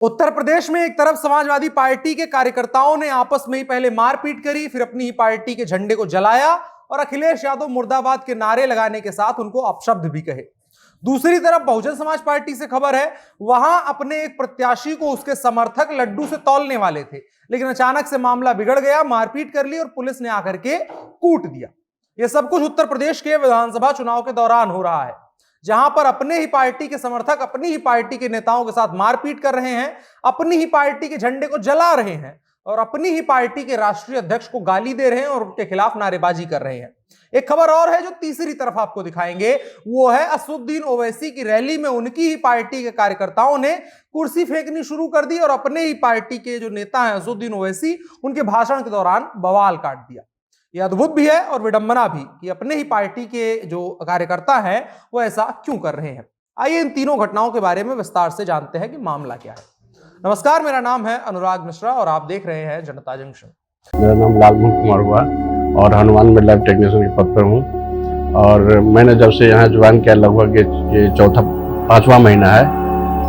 उत्तर प्रदेश में एक तरफ समाजवादी पार्टी के कार्यकर्ताओं ने आपस में ही पहले मारपीट करी, फिर अपनी ही पार्टी के झंडे को जलाया और अखिलेश यादव मुर्दाबाद के नारे लगाने के साथ उनको अपशब्द भी कहे। दूसरी तरफ बहुजन समाज पार्टी से खबर है, वहां अपने एक प्रत्याशी को उसके समर्थक लड्डू से तौलने वाले थे, लेकिन अचानक से मामला बिगड़ गया, मारपीट कर ली और पुलिस ने आकर के कूट दिया। यह सब कुछ उत्तर प्रदेश के विधानसभा चुनाव के दौरान हो रहा है, जहां पर अपने ही पार्टी के समर्थक अपनी ही पार्टी के नेताओं के साथ मारपीट कर रहे हैं, अपनी ही पार्टी के झंडे को जला रहे हैं और अपनी ही पार्टी के राष्ट्रीय अध्यक्ष को गाली दे रहे हैं और उनके खिलाफ नारेबाजी कर रहे हैं। एक खबर और है जो तीसरी तरफ आपको दिखाएंगे, वो है असदुद्दीन ओवैसी की रैली में उनकी ही पार्टी के कार्यकर्ताओं ने कुर्सी फेंकनी शुरू कर दी और अपने ही पार्टी के जो नेता हैं असदुद्दीन ओवैसी, उनके भाषण के दौरान बवाल काट दिया। यह अद्भुत भी है और विडंबना भी कि अपने ही पार्टी के जो कार्यकर्ता हैं वो ऐसा क्यों कर रहे हैं। आइए इन तीनों घटनाओं के बारे में विस्तार से जानते हैं कि मामला क्या है। नमस्कार, मेरा नाम है अनुराग मिश्रा और आप देख रहे हैं जनता जंक्शन। मेरा नाम लालमोहन कुमार हुआ और हनुमान में लैब टेक्नीशियन के पद पर हूँ और मैंने जब से यहाँ ज्वाइन किया लगभग ये पांचवा महीना है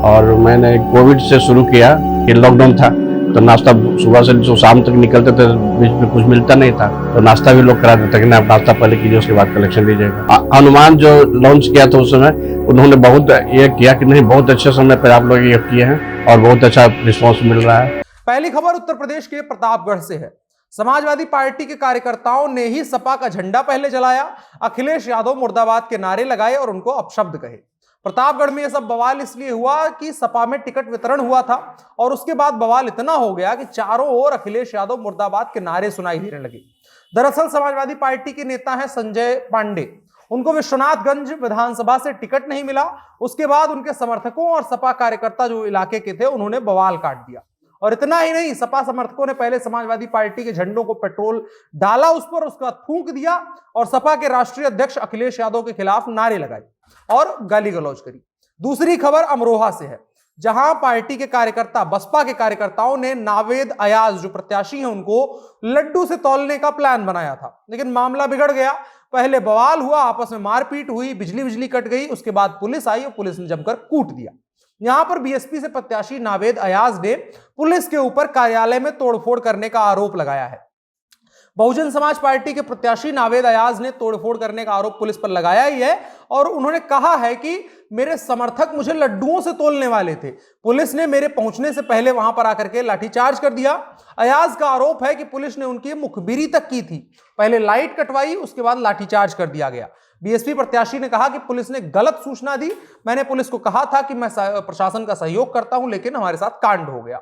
और मैंने कोविड से शुरू किया कि लॉकडाउन था तो नाश्ता सुबह से जो शाम तक निकलते थे, बीच में कुछ मिलता नहीं था तो नाश्ता भी लोग करा देते थे कि आप नाश्ता पहले कीजिए उसके बाद कलेक्शन लीजिएगा। हनुमान जो लॉन्च किया था उस समय उन्होंने बहुत ये किया कि नहीं, बहुत अच्छे समय पर आप लोग ये किए हैं और बहुत अच्छा रिस्पॉन्स मिल रहा है। पहली खबर उत्तर प्रदेश के प्रतापगढ़ से है। समाजवादी पार्टी के कार्यकर्ताओं ने ही सपा का झंडा पहले जलाया, अखिलेश यादव मुर्दाबाद के नारे लगाए और उनको अपशब्द कहे। प्रतापगढ़ में यह सब बवाल इसलिए हुआ कि सपा में टिकट वितरण हुआ था और उसके बाद बवाल इतना हो गया कि चारों ओर अखिलेश यादव मुर्दाबाद के नारे सुनाई देने लगे। दरअसल समाजवादी पार्टी के नेता हैं संजय पांडे, उनको विश्वनाथगंज विधानसभा से टिकट नहीं मिला। उसके बाद उनके समर्थकों और सपा कार्यकर्ता जो इलाके के थे उन्होंने बवाल काट दिया और इतना ही नहीं, सपा समर्थकों ने पहले समाजवादी पार्टी के झंडों को पेट्रोल डाला उस पर, उसके बाद फूंक दिया और सपा के राष्ट्रीय अध्यक्ष अखिलेश यादव के खिलाफ नारे लगाए और गाली गलौज करी। दूसरी खबर अमरोहा से है, जहां पार्टी के कार्यकर्ता बसपा के कार्यकर्ताओं ने नावेद अयाज जो प्रत्याशी हैं उनको लड्डू से तौलने का प्लान बनाया था, लेकिन मामला बिगड़ गया। पहले बवाल हुआ, आपस में मारपीट हुई, बिजली कट गई, उसके बाद पुलिस आई और पुलिस ने जमकर कूट दिया। यहां पर बीएसपी से प्रत्याशी नावेद अयाज ने पुलिस के ऊपर कार्यालय में तोड़फोड़ करने का आरोप लगाया है। बहुजन समाज पार्टी के प्रत्याशी नावेद अयाज ने तोड़फोड़ करने का आरोप पुलिस पर लगाया ही है और उन्होंने कहा है कि मेरे समर्थक मुझे लड्डुओं से तोलने वाले थे, पुलिस ने मेरे पहुंचने से पहले वहां पर आकर के लाठीचार्ज कर दिया। अयाज का आरोप है कि पुलिस ने उनकी मुखबिरी तक की थी, पहले लाइट कटवाई, उसके बाद लाठीचार्ज कर दिया गया। बीएसपी प्रत्याशी ने कहा कि पुलिस ने गलत सूचना दी, मैंने पुलिस को कहा था कि मैं प्रशासन का सहयोग करता हूं, लेकिन हमारे साथ कांड हो गया।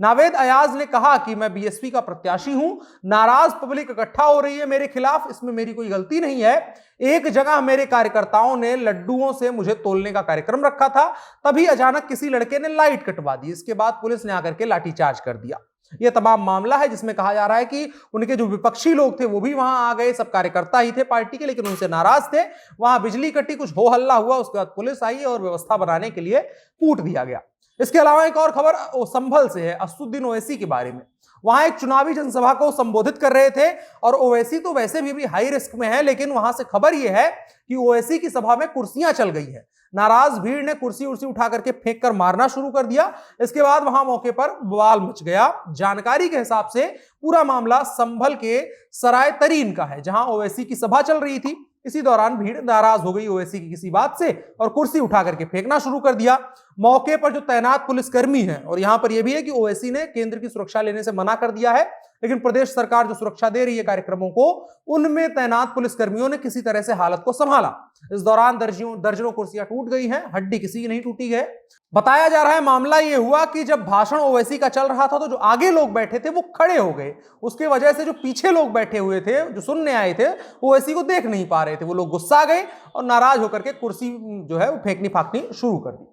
नावेद अयाज ने कहा कि मैं बीएसपी का प्रत्याशी हूं, नाराज पब्लिक इकट्ठा हो रही है मेरे खिलाफ, इसमें मेरी कोई गलती नहीं है। एक जगह मेरे कार्यकर्ताओं ने लड्डुओं से मुझे तोलने का कार्यक्रम रखा था, तभी अचानक किसी लड़के ने लाइट कटवा दी, इसके बाद पुलिस ने आकर के लाठीचार्ज कर दिया। यह तमाम मामला है जिसमें कहा जा रहा है कि उनके जो विपक्षी लोग थे वो भी वहां आ गए, सब कार्यकर्ता ही थे पार्टी के, लेकिन उनसे नाराज थे। वहां बिजली कटी, कुछ हो हल्ला हुआ, उसके बाद पुलिस आई और व्यवस्था बनाने के लिए कूट दिया गया। इसके अलावा एक और खबर संभल से है, असदुद्दीन ओवैसी के बारे में। वहां एक चुनावी जनसभा को संबोधित कर रहे थे और ओवैसी तो वैसे भी हाई रिस्क में है, लेकिन वहां से खबर यह है कि ओवैसी की सभा में कुर्सियां चल गई है। नाराज भीड़ ने कुर्सी उठा करके फेंक कर मारना शुरू कर दिया। इसके बाद वहां मौके पर बवाल मच गया। जानकारी के हिसाब से पूरा मामला संभल के सराय तरीन का है, जहां ओवैसी की सभा चल रही थी। इसी दौरान भीड़ नाराज हो गई ओवैसी की किसी बात से और कुर्सी उठा करके फेंकना शुरू कर दिया। मौके पर जो तैनात पुलिसकर्मी हैं, और यहां पर यह भी है कि ओवैसी ने केंद्र की सुरक्षा लेने से मना कर दिया है, लेकिन प्रदेश सरकार जो सुरक्षा दे रही है कार्यक्रमों को, उनमें तैनात पुलिसकर्मियों ने किसी तरह से हालत को संभाला। इस दौरान दर्जनों कुर्सियां टूट गई हैं, हड्डी किसी की नहीं टूटी है। बताया जा रहा है मामला यह हुआ कि जब भाषण ओवैसी का चल रहा था तो जो आगे लोग बैठे थे वो खड़े हो गए, उसके वजह से जो पीछे लोग बैठे हुए थे जो सुनने आए थे ओवैसी को देख नहीं पा रहे थे, वो लोग गुस्सा गए और नाराज होकर के कुर्सी जो है वो फेंकनी फाकनी शुरू कर दी।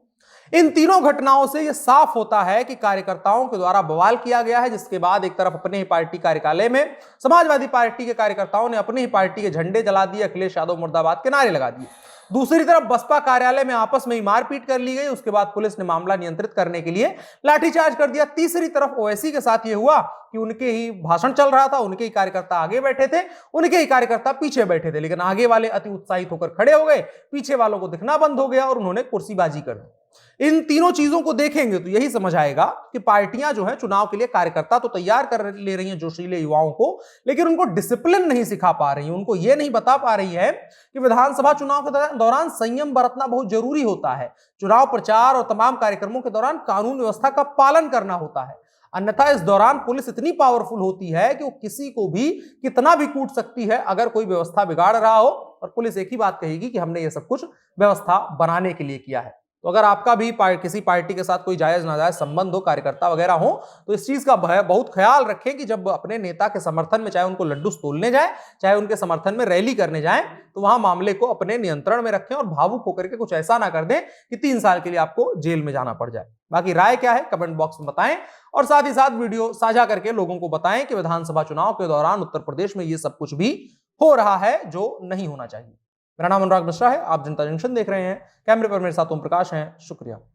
इन तीनों घटनाओं से यह साफ होता है कि कार्यकर्ताओं के द्वारा बवाल किया गया है, जिसके बाद एक तरफ अपने ही पार्टी कार्यालय में समाजवादी पार्टी के कार्यकर्ताओं ने अपनी ही पार्टी के झंडे जला दिए, अखिलेश यादव मुर्दाबाद के नारे लगा दिए। दूसरी तरफ बसपा कार्यालय में आपस में ही मारपीट कर ली गई, उसके बाद पुलिस ने मामला नियंत्रित करने के लिए लाठीचार्ज कर दिया। तीसरी तरफ ओवैसी के साथ यह हुआ कि उनके ही भाषण चल रहा था, उनके ही कार्यकर्ता आगे बैठे थे, उनके ही कार्यकर्ता पीछे बैठे थे, लेकिन आगे वाले अति उत्साहित होकर खड़े हो गए, पीछे वालों को दिखना बंद हो गया और उन्होंने कुर्सीबाजी कर दी। इन तीनों चीजों को देखेंगे तो यही समझ आएगा कि पार्टियां जो है चुनाव के लिए कार्यकर्ता तो तैयार कर ले रही हैं जोशीले युवाओं को, लेकिन उनको डिसिप्लिन नहीं सिखा पा रही हैं। उनको यह नहीं बता पा रही है कि विधानसभा चुनाव के दौरान संयम बरतना बहुत जरूरी होता है। चुनाव प्रचार और तमाम कार्यक्रमों के दौरान कानून व्यवस्था का पालन करना होता है, अन्यथा इस दौरान पुलिस इतनी पावरफुल होती है कि वो किसी को भी कितना भी कूट सकती है अगर कोई व्यवस्था बिगाड़ रहा हो, और पुलिस एक ही बात कहेगी कि हमने ये सब कुछ व्यवस्था बनाने के लिए किया है। तो अगर आपका भी किसी पार्टी के साथ कोई जायज नाजायज संबंध हो, कार्यकर्ता वगैरह हो, तो इस चीज का बहुत ख्याल रखें कि जब अपने नेता के समर्थन में, चाहे उनको लड्डू तोलने जाए, चाहे उनके समर्थन में रैली करने जाए, तो वहां मामले को अपने नियंत्रण में रखें और भावुक होकर के कुछ ऐसा ना कर दें कि 3 साल के लिए आपको जेल में जाना पड़ जाए। बाकी राय क्या है कमेंट बॉक्स में बताएं, और साथ ही साथ वीडियो साझा करके लोगों को बताएं कि विधानसभा चुनाव के दौरान उत्तर प्रदेश में ये सब कुछ भी हो रहा है जो नहीं होना चाहिए। मेरा नाम अनुराग मिश्रा है, आप जनता जंक्शन देख रहे हैं। कैमरे पर मेरे साथ ओम प्रकाश हैं। शुक्रिया।